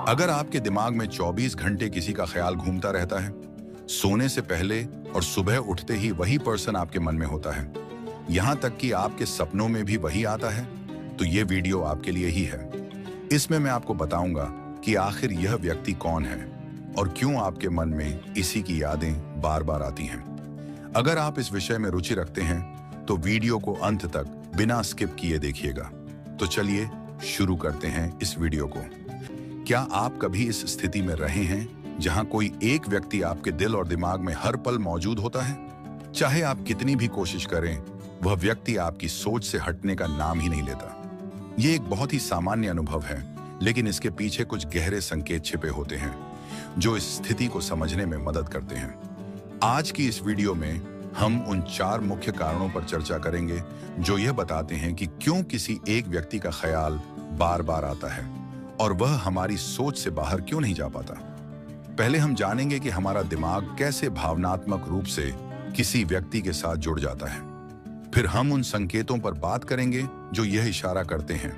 अगर आपके दिमाग में 24 घंटे किसी का ख्याल घूमता रहता है, सोने से पहले और सुबह उठते ही वही पर्सन आपके मन में होता है, यहाँ तक कि आपके सपनों में भी वही आता है, तो ये वीडियो आपके लिए ही है। इसमें मैं आपको बताऊंगा कि आखिर यह व्यक्ति कौन है और क्यों आपके मन में इसी की यादें बार बार आती हैं। अगर आप इस विषय में रुचि रखते हैं तो वीडियो को अंत तक बिना स्किप किए देखिएगा। तो चलिए शुरू करते हैं इस वीडियो को। क्या आप कभी इस स्थिति में रहे हैं जहां कोई एक व्यक्ति आपके दिल और दिमाग में हर पल मौजूद होता है? चाहे आप कितनी भी कोशिश करें, वह व्यक्ति आपकी सोच से हटने का नाम ही नहीं लेता। ये एक बहुत ही सामान्य अनुभव है, लेकिन इसके पीछे कुछ गहरे संकेत छिपे होते हैं जो इस स्थिति को समझने में मदद करते हैं। आज की इस वीडियो में हम उन 4 मुख्य कारणों पर चर्चा करेंगे जो यह बताते हैं कि क्यों किसी एक व्यक्ति का ख्याल बार बार आता है और वह हमारी सोच से बाहर क्यों नहीं जा पाता। पहले हम जानेंगे कि हमारा दिमाग कैसे भावनात्मक रूप से किसी व्यक्ति के साथ जुड़ जाता है। फिर हम उन संकेतों पर बात करेंगे जो यह इशारा करते हैं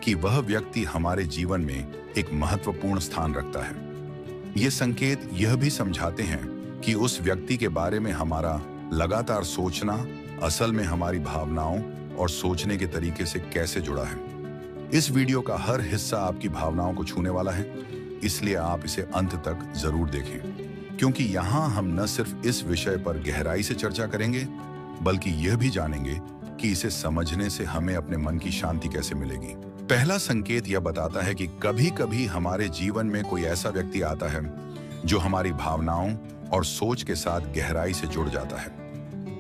कि वह व्यक्ति हमारे जीवन में एक महत्वपूर्ण स्थान रखता है। ये संकेत यह भी समझाते हैं कि उस व्यक्ति के बारे में हमारा लगातार सोचना असल में हमारी भावनाओं और सोचने के तरीके से कैसे जुड़ा है। इस वीडियो का हर हिस्सा आपकी भावनाओं को छूने वाला है, इसलिए आप इसे अंत तक जरूर देखें, क्योंकि यहाँ हम न सिर्फ इस विषय पर गहराई से चर्चा करेंगे, बल्कि यह भी जानेंगे कि इसे समझने से हमें अपने मन की शांति कैसे मिलेगी। पहला संकेत यह बताता है कि कभी-कभी हमारे जीवन में कोई ऐसा व्यक्ति आता है जो हमारी भावनाओं और सोच के साथ गहराई से जुड़ जाता है।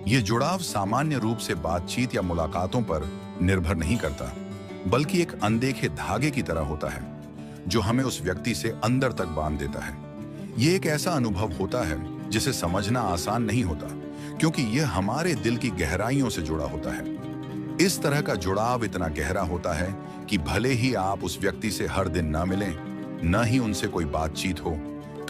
यह जुड़ाव सामान्य रूप से बातचीत या मुलाकातों पर निर्भर नहीं करता, बल्कि एक अनदेखे धागे की तरह होता है जो हमें उस व्यक्ति से अंदर तक बांध देता है। यह एक ऐसा अनुभव होता है जिसे समझना आसान नहीं होता, क्योंकि यह हमारे दिल की गहराइयों से जुड़ा होता है। इस तरह का जुड़ाव इतना गहरा होता है कि भले ही आप उस व्यक्ति से हर दिन न मिलें, न ही उनसे कोई बातचीत हो,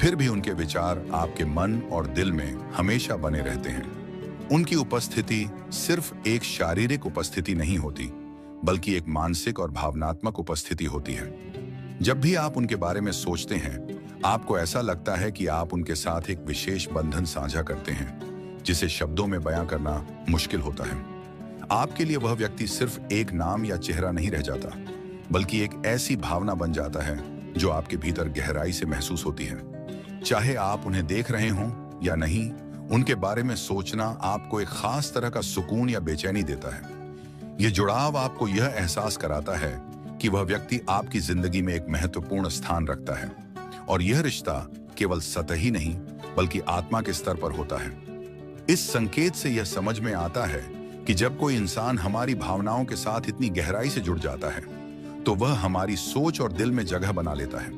फिर भी उनके विचार आपके मन और दिल में हमेशा बने रहते हैं। उनकी उपस्थिति सिर्फ एक शारीरिक उपस्थिति नहीं होती, बल्कि एक मानसिक और भावनात्मक उपस्थिति होती है। जब भी आप उनके बारे में सोचते हैं, आपको ऐसा लगता है कि आप उनके साथ एक विशेष बंधन साझा करते हैं, जिसे शब्दों में बयां करना मुश्किल होता है। आपके लिए वह व्यक्ति सिर्फ एक नाम या चेहरा नहीं रह जाता, बल्कि एक ऐसी भावना बन जाता है जो आपके भीतर गहराई से महसूस होती है। चाहे आप उन्हें देख रहे हों या नहीं, उनके बारे में सोचना आपको एक खास तरह का सुकून या बेचैनी देता है। यह जुड़ाव आपको यह एहसास कराता है कि वह व्यक्ति आपकी जिंदगी में एक महत्वपूर्ण स्थान रखता है, और यह रिश्ता केवल सतही नहीं बल्कि आत्मा के स्तर पर होता है। इस संकेत से यह समझ में आता है कि जब कोई इंसान हमारी भावनाओं के साथ इतनी गहराई से जुड़ जाता है, तो वह हमारी सोच और दिल में जगह बना लेता है,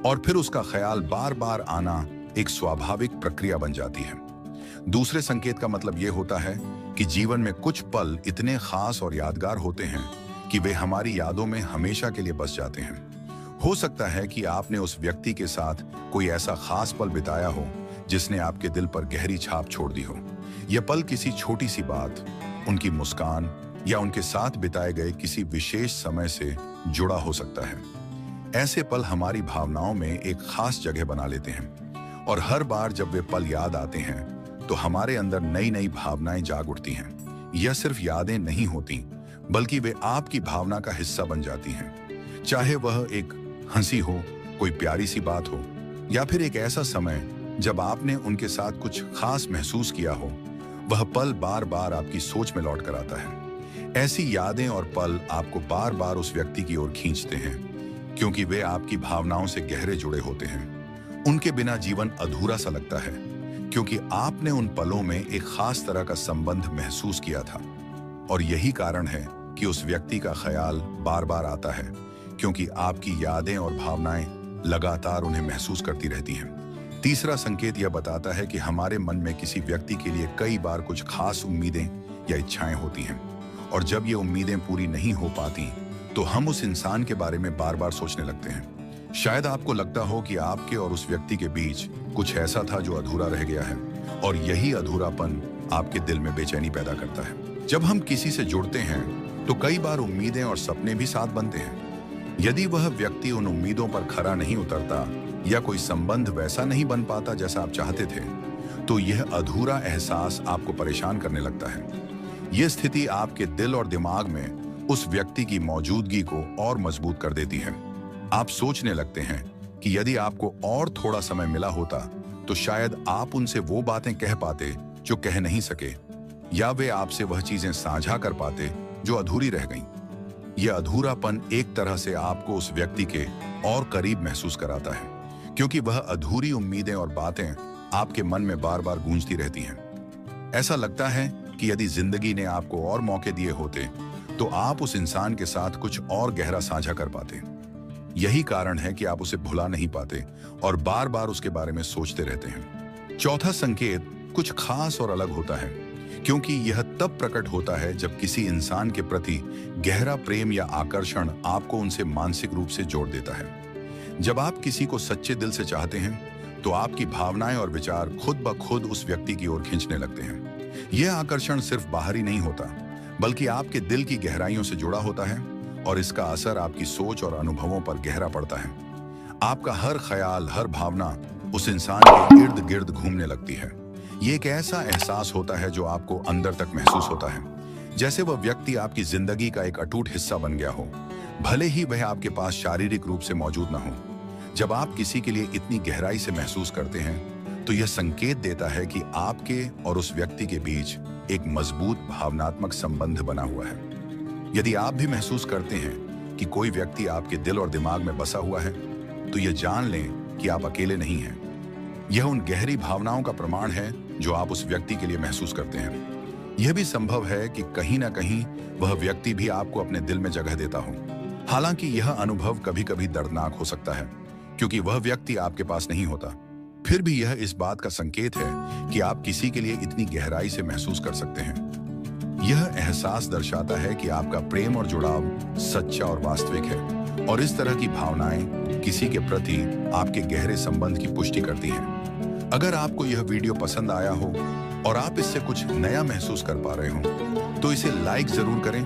और फिर उसका ख्याल बार बार आना एक स्वाभाविक प्रक्रिया बन जाती है। दूसरे संकेत का मतलब यह होता है कि जीवन में कुछ पल इतने खास और यादगार होते हैं कि वे हमारी यादों में हमेशा के लिए बस जाते हैं। हो सकता है कि आपने उस व्यक्ति के साथ कोई ऐसा खास पल बिताया हो जिसने आपके दिल पर गहरी छाप छोड़ दी हो। यह पल किसी छोटी सी बात, उनकी मुस्कान या उनके साथ बिताए गए किसी विशेष समय से जुड़ा हो सकता है। ऐसे पल हमारी भावनाओं में एक खास जगह बना लेते हैं, और हर बार जब वे पल याद आते हैं तो हमारे अंदर नई नई भावनाएं जाग उठती हैं। यह सिर्फ यादें नहीं होती, बल्कि वे आपकी भावना का हिस्सा बन जाती हैं। चाहे वह एक हंसी हो, कोई प्यारी सी बात हो, या फिर एक ऐसा समय जब आपने उनके साथ कुछ खास महसूस किया हो, वह पल बार बार आपकी सोच में लौट कर आता है। ऐसी यादें और पल आपको बार बार उस व्यक्ति की ओर खींचते हैं, क्योंकि वे आपकी भावनाओं से गहरे जुड़े होते हैं। उनके बिना जीवन अधूरा सा लगता है, क्योंकि आपने उन पलों में एक खास तरह का संबंध महसूस किया था। और यही कारण है कि उस व्यक्ति का ख्याल बार बार आता है, क्योंकि आपकी यादें और भावनाएं लगातार उन्हें महसूस करती रहती हैं। तीसरा संकेत यह बताता है कि हमारे मन में किसी व्यक्ति के लिए कई बार कुछ खास उम्मीदें या इच्छाएं होती हैं, और जब ये उम्मीदें पूरी नहीं हो पाती तो हम उस इंसान के बारे में बार बार सोचने लगते हैं। शायद आपको लगता हो कि आपके और उस व्यक्ति के बीच कुछ ऐसा था जो अधूरा रह गया है, और यही अधूरापन आपके दिल में बेचैनी पैदा करता है। जब हम किसी से जुड़ते हैं तो कई बार उम्मीदें और सपने भी साथ बनते हैं। यदि वह व्यक्ति उन उम्मीदों पर खरा नहीं उतरता या कोई संबंध वैसा नहीं बन पाता जैसा आप चाहते थे, तो यह अधूरा एहसास आपको परेशान करने लगता है। यह स्थिति आपके दिल और दिमाग में उस व्यक्ति की मौजूदगी को और मजबूत कर देती है। आप सोचने लगते हैं कि यदि आपको और थोड़ा समय मिला होता तो शायद आप उनसे वो बातें कह पाते जो कह नहीं सके, या वे आपसे वह चीजें साझा कर पाते जो अधूरी रह गईं। यह अधूरापन एक तरह से आपको उस व्यक्ति के और करीब महसूस कराता है, क्योंकि वह अधूरी उम्मीदें और बातें आपके मन में बार बार गूंजती रहती हैं। ऐसा लगता है कि यदि जिंदगी ने आपको और मौके दिए होते तो आप उस इंसान के साथ कुछ और गहरा साझा कर पाते। यही कारण है कि आप उसे भुला नहीं पाते और बार बार उसके बारे में सोचते रहते हैं। चौथा संकेत कुछ खास और अलग होता है, क्योंकि यह तब प्रकट होता है जब किसी इंसान के प्रति गहरा प्रेम या आकर्षण आपको उनसे मानसिक रूप से जोड़ देता है। जब आप किसी को सच्चे दिल से चाहते हैं तो आपकी भावनाएं और विचार खुद ब खुद उस व्यक्ति की ओर खींचने लगते हैं। यह आकर्षण सिर्फ बाहरी नहीं होता, बल्कि आपके दिल की गहराइयों से जुड़ा होता है और इसका असर आपकी सोच और अनुभवों पर गहरा पड़ता है। आपका हर ख्याल, हर भावना उस इंसान के इर्द गिर्द घूमने लगती है। ये एक ऐसा एहसास होता है जो आपको अंदर तक महसूस होता है, जैसे वह व्यक्ति आपकी जिंदगी का एक अटूट हिस्सा बन गया हो, भले ही वह आपके पास शारीरिक रूप से मौजूद न हो। जब आप किसी के लिए इतनी गहराई से महसूस करते हैं तो यह संकेत देता है कि आपके और उस व्यक्ति के बीच एक मजबूत भावनात्मक संबंध बना हुआ है। यदि आप भी महसूस करते हैं कि कोई व्यक्ति आपके दिल और दिमाग में बसा हुआ है, तो यह जान लें कि आप अकेले नहीं हैं। यह उन गहरी भावनाओं का प्रमाण है जो आप उस व्यक्ति के लिए महसूस करते हैं। यह भी संभव है कि कहीं ना कहीं वह व्यक्ति भी आपको अपने दिल में जगह देता हो। हालांकि यह अनुभव कभी कभी दर्दनाक हो सकता है, क्योंकि वह व्यक्ति आपके पास नहीं होता। फिर भी यह इस बात का संकेत है कि आप किसी के लिए इतनी गहराई से महसूस कर सकते हैं। यह एहसास दर्शाता है कि आपका प्रेम और जुड़ाव सच्चा और वास्तविक है, और इस तरह की भावनाएं किसी के प्रति आपके गहरे संबंध की पुष्टि करती हैं। अगर आपको यह वीडियो पसंद आया हो और आप इससे कुछ नया महसूस कर पा रहे हो तो इसे लाइक जरूर करें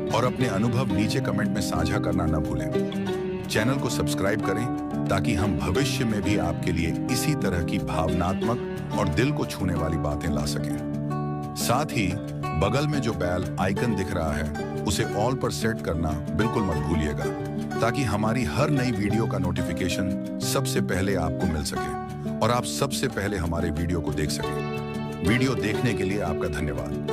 और अपने अनुभव नीचे कमेंट में साझा करना न भूलें। चैनल को सब्सक्राइब करें ताकि हम भविष्य में भी आपके लिए इसी तरह की भावनात्मक और दिल को छूने वाली बातें ला सकें। साथ ही बगल में जो बेल आइकन दिख रहा है उसे ऑल पर सेट करना बिल्कुल मत भूलिएगा, ताकि हमारी हर नई वीडियो का नोटिफिकेशन सबसे पहले आपको मिल सके और आप सबसे पहले हमारे वीडियो को देख सकें। वीडियो देखने के लिए आपका धन्यवाद।